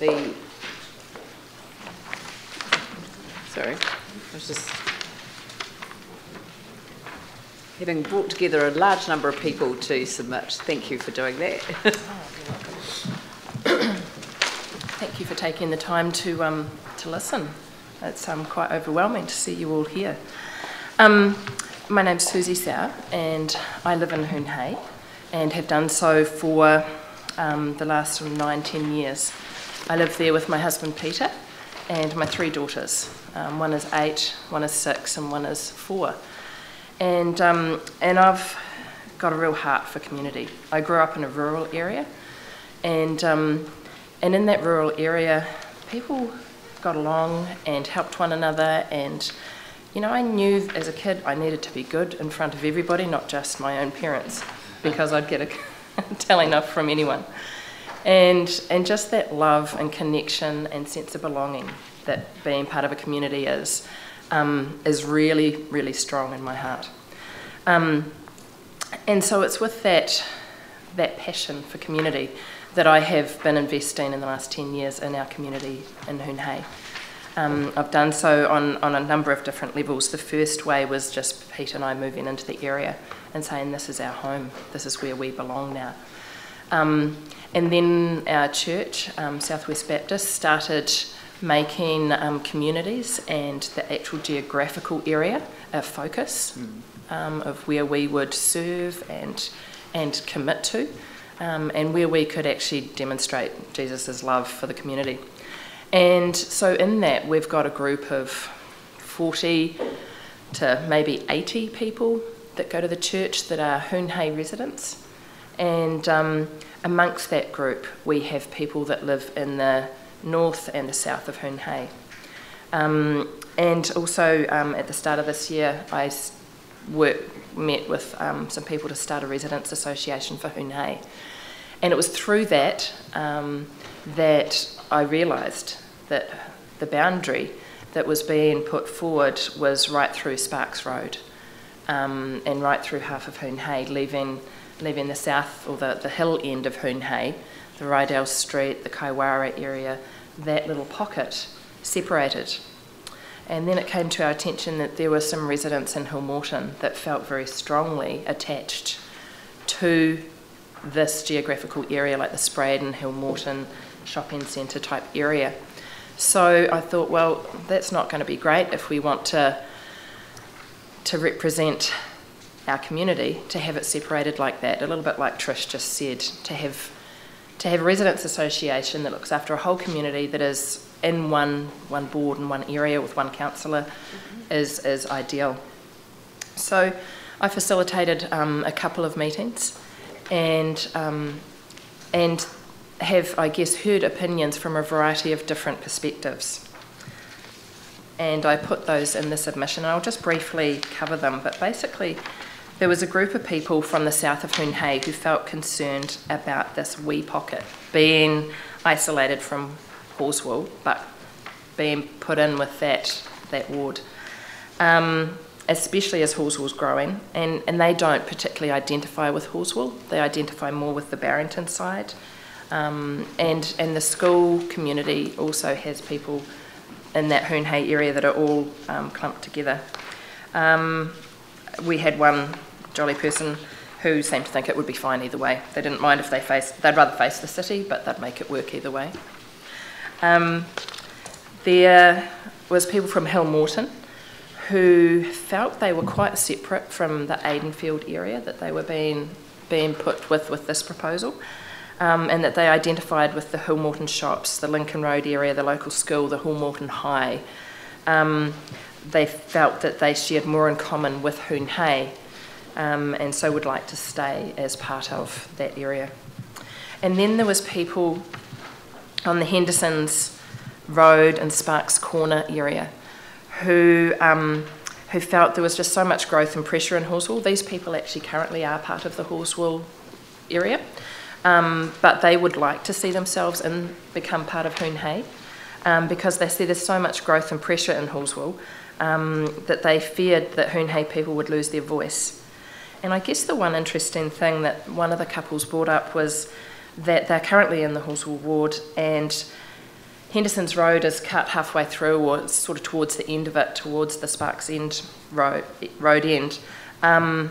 Sorry, I was just having brought together a large number of people to submit. Thank you for doing that. Thank you for taking the time to listen. It's quite overwhelming to see you all here. My name's Suzie Sauer, and I live in Hoonhay and have done so for the last sort of 9-10 years. I live there with my husband Peter and my 3 daughters. One is 8, one is 6, and one is 4. And I've got a real heart for community. I grew up in a rural area, and in that rural area, people got along and helped one another. And you know, I knew as a kid I needed to be good in front of everybody, not just my own parents, because I'd get a telling off from anyone. And just that love and connection and sense of belonging that being part of a community is really, really strong in my heart. And so it's with that passion for community that I have been investing in the last 10 years in our community in Hoonhay. I've done so on a number of different levels. The first way was just Pete and I moving into the area and saying, this is our home, this is where we belong now. And then our church, Southwest Baptist, started making communities and the actual geographical area a focus of where we would serve and commit to, and where we could actually demonstrate Jesus' love for the community. And so in that, we've got a group of 40 to maybe 80 people that go to the church that are Hoonhay residents. And amongst that group, we have people that live in the north and the south of Hoonhay. And also at the start of this year, I met with some people to start a residents association for Hoonhay. And it was through that that I realised that the boundary that was being put forward was right through Sparks Road and right through half of Hoonhay, leaving the south or the hill end of Hoonhay, the Rydell Street, the Kaiwara area, that little pocket separated. And then it came to our attention that there were some residents in Hillmorton that felt very strongly attached to this geographical area, like the Spraddon, Hillmorton shopping centre type area. So I thought, well, that's not going to be great if we want to represent our community, to have it separated like that, a little bit like Trish just said, to have a residents association that looks after a whole community that is in one board in one area with one councillor is ideal. So I facilitated a couple of meetings and have, I guess, heard opinions from a variety of different perspectives. And I put those in the submission. I'll just briefly cover them, but basically there was a group of people from the south of Hoonhay who felt concerned about this wee pocket being isolated from Horswell, but being put in with that ward, especially as Horswell's growing. And they don't particularly identify with Horswell, they identify more with the Barrington side. And the school community also has people in that Hoonhay area that are all clumped together. We had one jolly person who seemed to think it would be fine either way. They didn't mind if they'd rather face the city, but they'd make it work either way. There was people from Hillmorton who felt they were quite separate from the Aidenfield area that they were being put with this proposal. And that they identified with the Hillmorton shops, the Lincoln Road area, the local school, the Hillmorton High. They felt that they shared more in common with Hoonhay, and so would like to stay as part of that area. And then there was people on the Henderson's Road and Sparks Corner area who felt there was just so much growth and pressure in Horswell. These people actually currently are part of the Horswell area. But they would like to see themselves become part of Hoonhay because they see there's so much growth and pressure in Horswell that they feared that Hoonhay people would lose their voice. And I guess the one interesting thing that one of the couples brought up was that they're currently in the Horswell ward and Henderson's Road is cut halfway through, or sort of towards the end of it, towards the Sparks End road end. And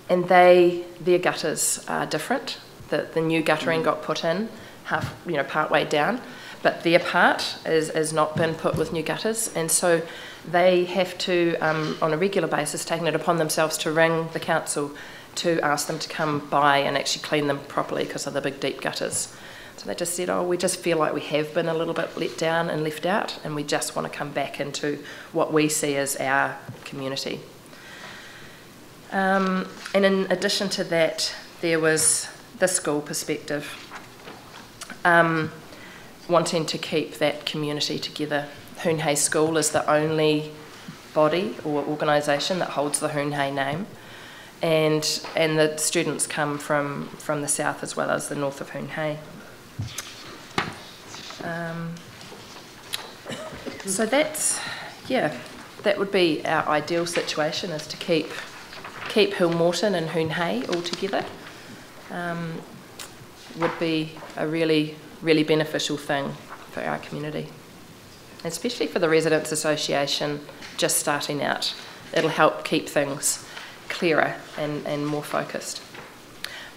their gutters are different. The new guttering got put in part way down, but their part is not been put with new gutters, and so they have to, on a regular basis, taking it upon themselves to ring the council to ask them to come by and actually clean them properly because of the big deep gutters. So they just said, oh, we just feel like we have been a little bit let down and left out, and we just want to come back into what we see as our community. And in addition to that, there was the school perspective, wanting to keep that community together. Hoon Hey School is the only body or organisation that holds the Hoon Hey name, and the students come from the south as well as the north of Hoon Hey. So that would be our ideal situation, is to keep Hill Morton and Hoon Hey all together. Would be a really, really beneficial thing for our community, especially for the Residents Association just starting out. It'll help keep things clearer and more focused.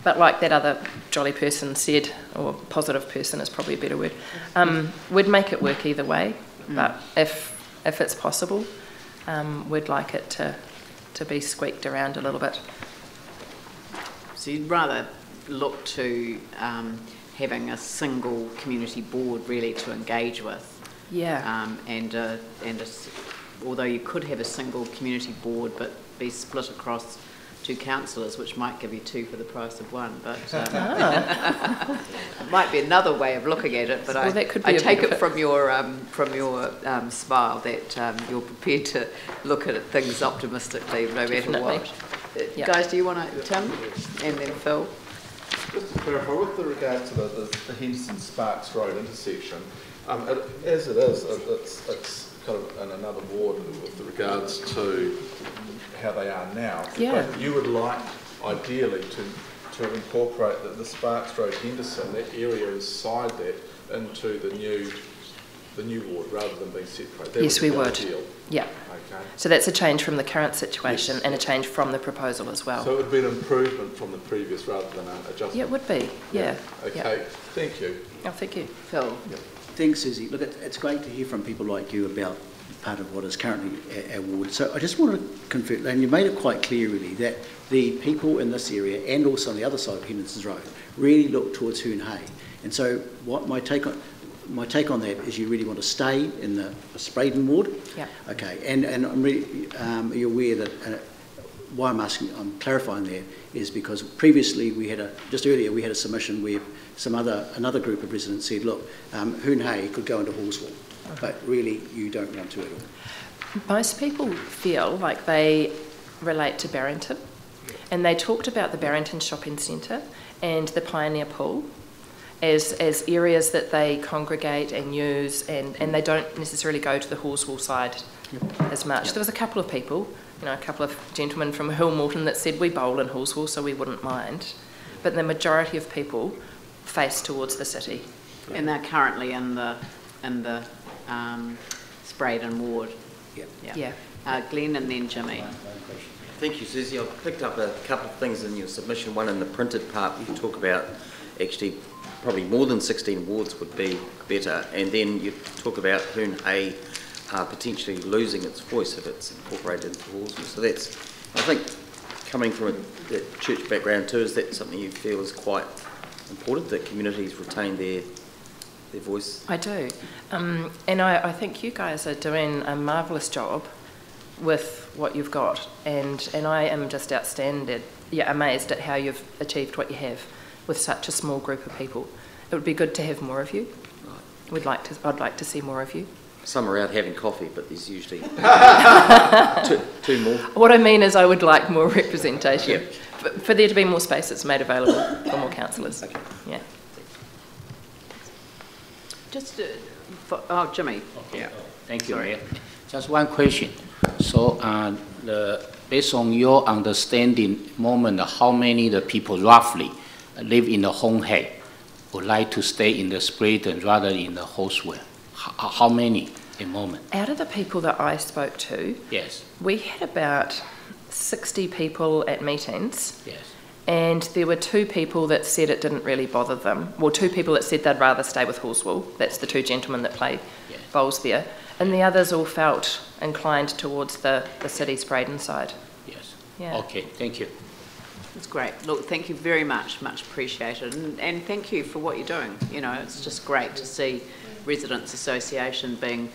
But like that other jolly person said, or positive person is probably a better word, we'd make it work either way, but if it's possible, we'd like it to be squeaked around a little bit. So you'd rather look to having a single community board really to engage with. Yeah. Although you could have a single community board but be split across two councillors, which might give you two for the price of one, but it might be another way of looking at it. But well, I take it from your smile that you're prepared to look at things optimistically, no matter Definitely. what. Yep. Guys, do you want to, Tim, and then Phil? Just to clarify, with regards to the Henderson Sparks Road intersection, as it is, it's kind of in another ward with regards to how they are now. Yeah. But you would like, ideally, to incorporate the Sparks Road Henderson, that area inside that, into the new ward rather than being separated. That Yes, we would. Ideal. Yeah. Okay. So that's a change from the current situation, Yes. and a change from the proposal as well. So it would be an improvement from the previous rather than an adjustment. Yeah, it would be. Yeah. Okay. Yeah. Thank you. Oh, thank you. Phil? Thanks, Suzie. Look, it's great to hear from people like you about part of what is currently our ward. So I just want to confirm, and you made it quite clear really, that the people in this area and also on the other side of Henderson's Road really look towards Hoon Hey. And so what my take on that is you really want to stay in the Spraydon ward. Yeah. Okay. And I'm really you're aware that why I'm clarifying there is because previously just earlier we had a submission where another group of residents said, look, Hoon Hey could go into Horswell, but really you don't want to at all. Most people feel like they relate to Barrington, and they talked about the Barrington Shopping Centre and the Pioneer Pool as areas that they congregate and use, and they don't necessarily go to the Horswell side as much. There was a couple of people, a couple of gentlemen from Hill Morton that said we bowl in Horswell, so we wouldn't mind. But the majority of people face towards the city. And they're currently in the Spraydon ward. Yeah. Glenn and then Jimmy. Thank you, Suzie. I've picked up a couple of things in your submission. One in the printed part, you talk about actually probably more than 16 wards would be better, and then you talk about Hoon Hey potentially losing its voice if it's incorporated into Horswell. So that's, I think, coming from a church background too, is that something you feel is quite important, that communities retain their voice? I do. And I think you guys are doing a marvellous job with what you've got, and I am just amazed at how you've achieved what you have with such a small group of people. It would be good to have more of you. Right. I'd like to see more of you. Some are out having coffee, but there's usually two more. What I mean is I would like more representation, for there to be more spaces made available for more councillors. Okay. Yeah. Just Jimmy. Yeah. Thank you, Sorry. Mayor. Just one question. So, based on your understanding, moment, how many the people roughly live in the Hoon Hey would like to stay in the Spraydon rather in the Horswell? How many at the moment? Out of the people that I spoke to, Yes, we had about 60 people at meetings, yes. and there were 2 people that said it didn't really bother them. Well, 2 people that said they'd rather stay with Horsewall. That's the 2 gentlemen that play Yes. bowls there. And the others all felt inclined towards the city's Braden side. Yes. Yeah. Okay, thank you. It's great. Look, thank you very much, much appreciated. And thank you for what you're doing. You know, it's just great to see Residents Association being,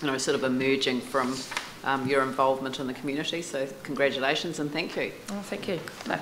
you know, sort of emerging from your involvement in the community. So congratulations and thank you. Oh, thank you. No.